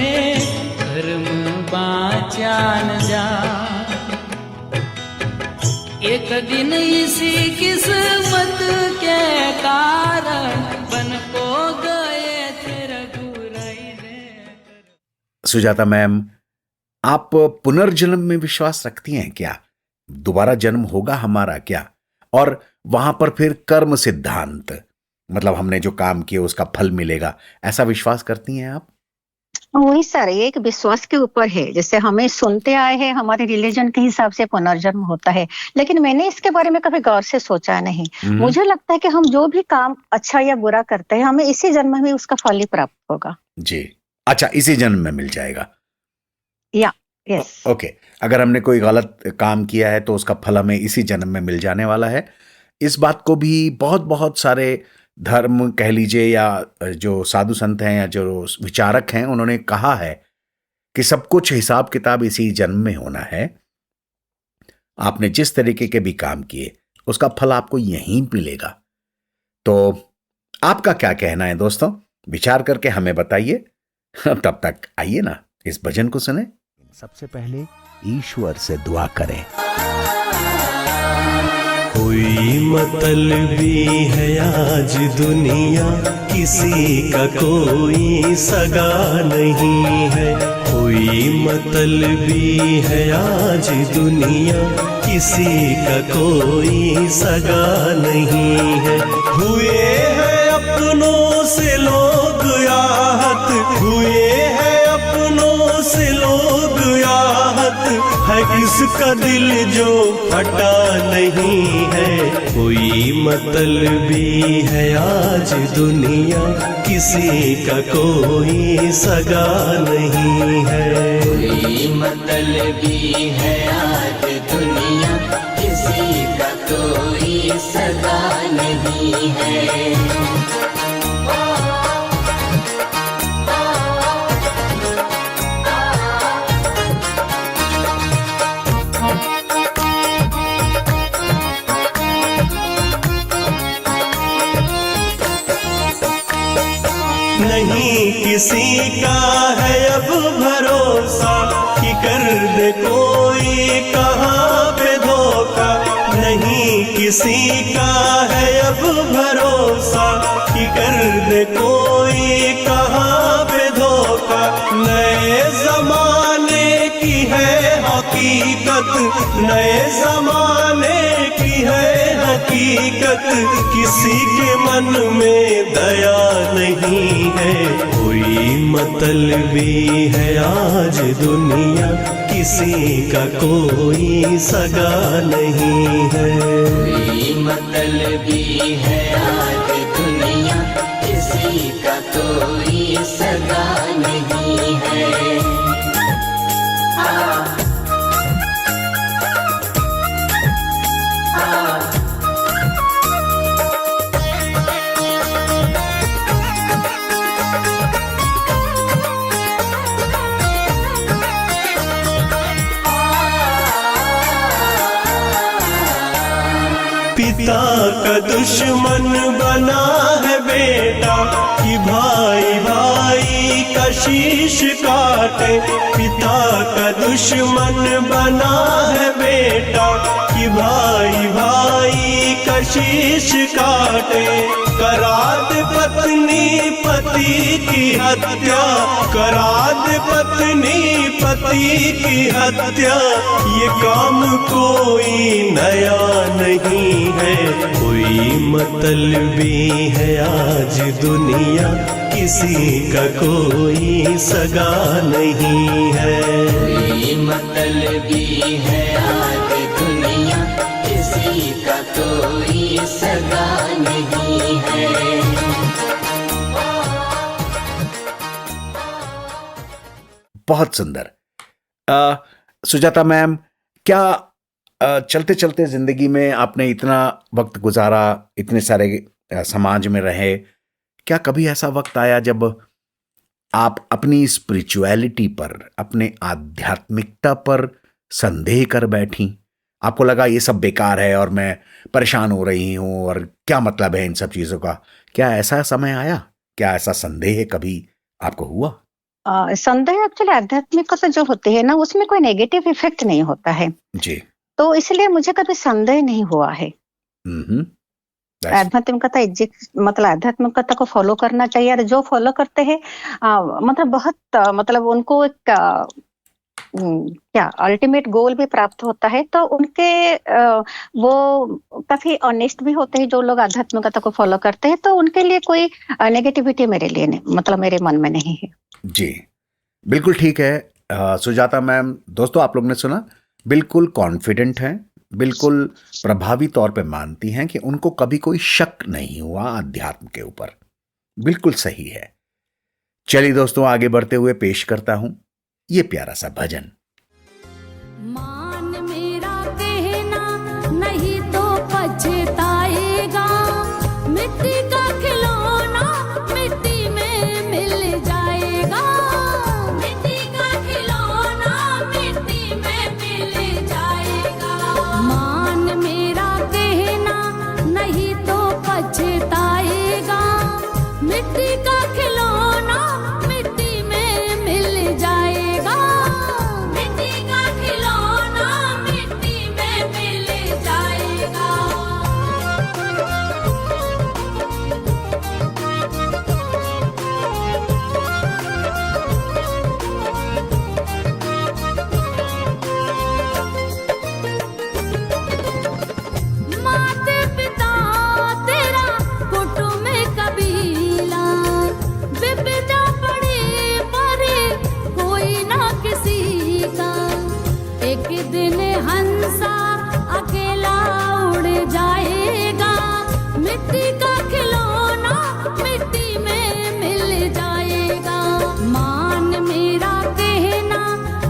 B: धर्म बाँचा न जाए। एक दिन इसी किस्मत के कारण बन को गए थे रघुराई देकर।
A: सुजाता मैम, आप पुनर्जन्म में विश्वास रखती हैं क्या? दोबारा जन्म होगा हमारा क्या? और वहां पर फिर कर्म सिद्धांत, मतलब हमने जो काम किया उसका फल मिलेगा, ऐसा विश्वास करती हैं आप?
C: वही सर, ये एक विश्वास के ऊपर है। जैसे हमें सुनते आए हैं, हमारे रिलीजन के हिसाब से पुनर्जन्म होता है, लेकिन मैंने इसके बारे में कभी गौर से सोचा नहीं। मुझे लगता है कि हम जो भी काम अच्छा या बुरा करते हैं, हमें इसी जन्म में उसका फल ही प्राप्त होगा।
A: जी, अच्छा, इसी जन्म में मिल जाएगा?
C: या यस।
A: ओके, अगर हमने कोई गलत काम किया है तो उसका फल हमें इसी जन्म में मिल जाने वाला है। इस बात को भी बहुत बहुत सारे धर्म कह लीजिए या जो साधु संत हैं या जो विचारक हैं, उन्होंने कहा है कि सब कुछ हिसाब किताब इसी जन्म में होना है। आपने जिस तरीके के भी काम किए उसका फल आपको यहीं मिलेगा। तो आपका क्या कहना है दोस्तों? विचार करके हमें बताइए। तब तक आइए ना इस भजन को सुने। सबसे पहले ईश्वर से दुआ करें।
D: कोई मतलबी है आज दुनिया, किसी का कोई सगा नहीं है। कोई मतलबी है आज दुनिया, किसी का कोई सगा नहीं है। हुए हैं अपनों से लोग आहत, हुए हैं अपनों से लोग आहत, है किसका दिल जो फटा नहीं है। कोई मतलबी है आज दुनिया, किसी का कोई सगा नहीं है।
E: कोई मतलबी है आज दुनिया, किसी का कोई सगा नहीं है।
D: नहीं किसी का है अब भरोसा, कि कर दे कोई कहाँ पे धोखा। नहीं किसी का है अब भरोसा, कि कर दे कोई कहाँ पे धोखा। नए जमाने की है हकीकत, नए जमाने की है हकीकत, किसी के मन में दया नहीं है। कोई मतलबी है आज दुनिया, किसी का कोई सगा नहीं है।
E: कोई मतलबी है आज दुनिया, किसी का कोई सगा नहीं है।
D: पिता का दुश्मन बना है बेटा, कि भाई भाई का शीश काटे। पिता का दुश्मन बना है बेटा, कि भाई भाई कशीश काटे। करा दे पत्नी पति की हत्या, करा दे पत्नी पति की हत्या। ये काम कोई नया नहीं है, कोई मतलबी है आज दुनिया, किसी का कोई सगा नहीं है।
E: कोई मतलबी है आज दुनिया, किसी का कोई सगा नहीं है।
A: बहुत सुंदर। सुजाता मैम, क्या चलते चलते जिंदगी में आपने इतना वक्त गुजारा, इतने सारे समाज में रहे, क्या कभी ऐसा वक्त आया जब आप अपनी स्पिरिचुअलिटी पर, अपने आध्यात्मिकता पर संदेह कर बैठी? आपको लगा ये सब बेकार है और मैं परेशान हो रही हूं और क्या मतलब है इन सब चीजों का? क्या ऐसा समय आया? क्या ऐसा संदेह कभी आपको हुआ?
C: संदेह एक्चुअली आध्यात्मिकता जो होती है ना, उसमें कोई नेगेटिव इफेक्ट नहीं होता है
A: जी।
C: तो इसलिए मुझे कभी संदेह नहीं हुआ है। आध्यात्मिकता मतलब आध्यात्मिकता को फॉलो करना चाहिए, और जो फॉलो करते हैं मतलब बहुत मतलब उनको एक क्या अल्टीमेट गोल भी प्राप्त होता है। तो उनके वो काफी ऑनेस्ट भी होते हैं जो लोग आध्यात्मिकता को फॉलो करते हैं। तो उनके लिए कोई नेगेटिविटी मेरे लिए नहीं, मतलब मेरे मन में नहीं है।
A: जी बिल्कुल ठीक है। सुजाता मैम, दोस्तों आप लोग ने सुना, बिल्कुल कॉन्फिडेंट हैं, बिल्कुल प्रभावी तौर पे मानती हैं कि उनको कभी कोई शक नहीं हुआ अध्यात्म के ऊपर। बिल्कुल सही है। चलिए दोस्तों, आगे बढ़ते हुए पेश करता हूं ये प्यारा सा भजन।
F: मान मेरा कहना नहीं तो पछताएगा, मिट्टी का खिलौना मिट्टी में मिल जाएगा। मिट्टी का खिलौना मिट्टी में मिल जाएगा। मान मेरा कहना नहीं तो पछताएगा, मिट्टी का खिलौना मिट्टी में मिल जाएगा। मिट्टी का खिलौना मिट्टी में मिल जाएगा। माते पिता तेरा कुटुंब कबीला, विपदा पड़े परे कोई ना किसी का। एक दिन हंसा अकेला उड़ जाएगा, मिट्टी का खिलौना मिट्टी में मिल जाएगा। मान मेरा कहना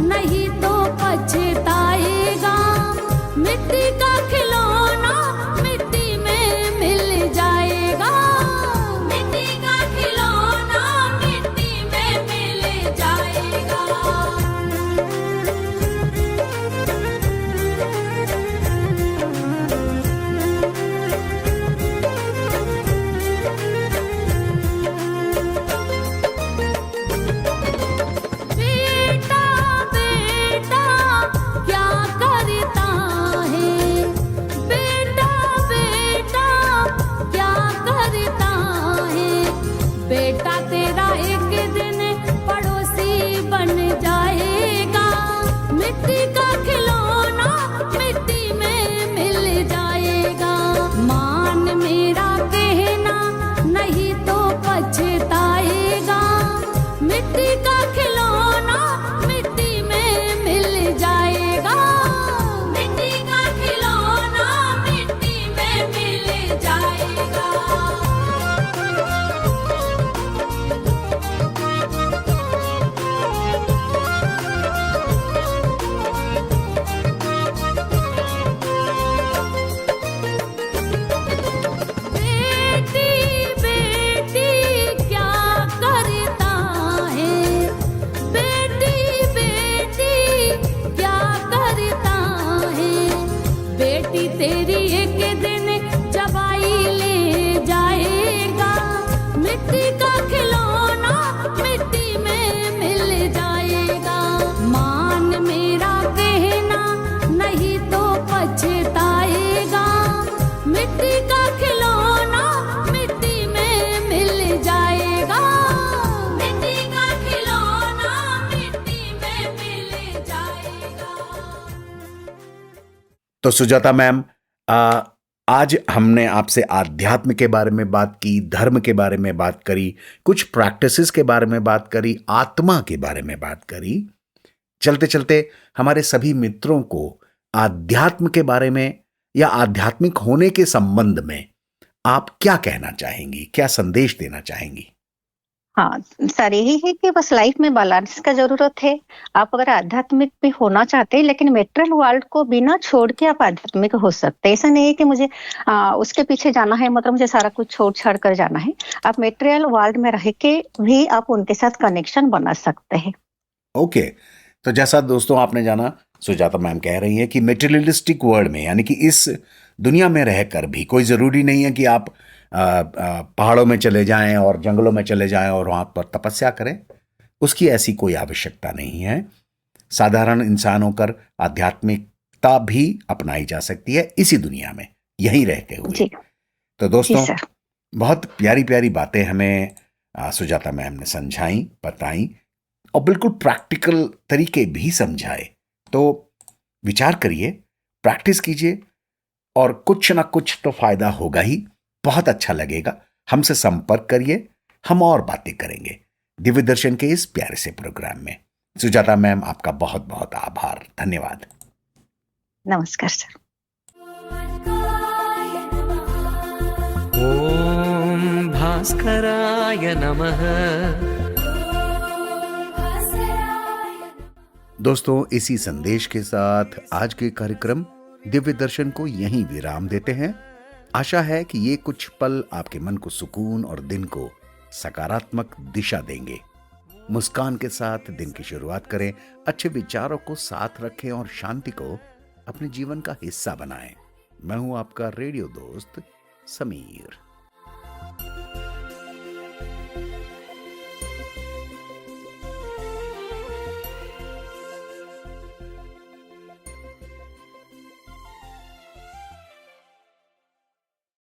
F: नहीं तो पछताएगा, मिट्टी का खिलौना मिट्टी में मिल जाएगा। मिट्टी का खिलौना मिट्टी में मिल जाएगा। बेटा बेटा क्या करता है, बेटा बेटा क्या करता है। बेटा तेरा एक दिन पड़ोसी बन जाएगा, मिट्टी का खिलौना मिट्टी में मिल जाएगा। मान मेरा कहना नहीं तो पछताएगा, मिट्टी का खिलौना मिट्टी में मिल जाएगा। मिट्टी का खिलौना मिट्टी में मिल जाएगा। बेटी बेटी क्या करता है, बेटी बेटी क्या करता है। बेटी तेरी एक दिन जवाई ले जाएगा, मिट्टी का खिलौना मिट्टी में मिल जाएगा। मान मेरा कहना नहीं तो पछताएगा, मिट्टी
A: तो सुजाता मैम, आज हमने आपसे आध्यात्म के बारे में बात की, धर्म के बारे में बात करी, कुछ प्रैक्टिसेस के बारे में बात करी, आत्मा के बारे में बात करी। चलते चलते हमारे सभी मित्रों को आध्यात्म के बारे में या आध्यात्मिक होने के संबंध में आप क्या कहना चाहेंगी, क्या संदेश देना चाहेंगी?
C: हाँ, सर यही है कि बस लाइफ में बैलेंस का जरूरत है। आप अगर आध्यात्मिक भी होना चाहते हैं, लेकिन मेटेरियल वर्ल्ड को बिना छोड़ के आप आध्यात्मिक हो सकते हैं। ऐसा नहीं है कि मुझे उसके पीछे जाना है, मतलब मुझे सारा कुछ छोड़ छाड़ कर जाना है। आप मेटेरियल वर्ल्ड में रह के भी आप उनके साथ कनेक्शन बना सकते हैं।
A: ओके, तो जैसा दोस्तों आपने जाना, सुजाता मैम कह रही हैं कि मेटेरियलिस्टिक वर्ल्ड में, यानी कि इस दुनिया में रहकर भी कोई ज़रूरी नहीं है कि आप पहाड़ों में चले जाएं और जंगलों में चले जाएं और वहाँ पर तपस्या करें। उसकी ऐसी कोई आवश्यकता नहीं है। साधारण इंसान होकर आध्यात्मिकता भी अपनाई जा सकती है इसी दुनिया में, यहीं रहते हुए।
C: जी
A: तो
C: जी
A: दोस्तों,
C: सर।
A: बहुत प्यारी प्यारी बातें हमें सुजाता मैम ने समझाई, बताई और बिल्कुल प्रैक्टिकल तरीके भी समझाए। तो विचार करिए, प्रैक्टिस कीजिए और कुछ ना कुछ तो फायदा होगा ही। बहुत अच्छा लगेगा। हमसे संपर्क करिए, हम और बातें करेंगे दिव्य दर्शन के इस प्यारे से प्रोग्राम में। सुजाता मैम, आपका बहुत बहुत आभार, धन्यवाद।
C: नमस्कार सर।
G: ॐ भास्कराय नमः।
A: दोस्तों, इसी संदेश के साथ आज के कार्यक्रम दिव्य दर्शन को यहीं विराम देते हैं। आशा है कि ये कुछ पल आपके मन को सुकून और दिन को सकारात्मक दिशा देंगे। मुस्कान के साथ दिन की शुरुआत करें, अच्छे विचारों को साथ रखें और शांति को अपने जीवन का हिस्सा बनाएं। मैं हूं आपका रेडियो दोस्त समीर।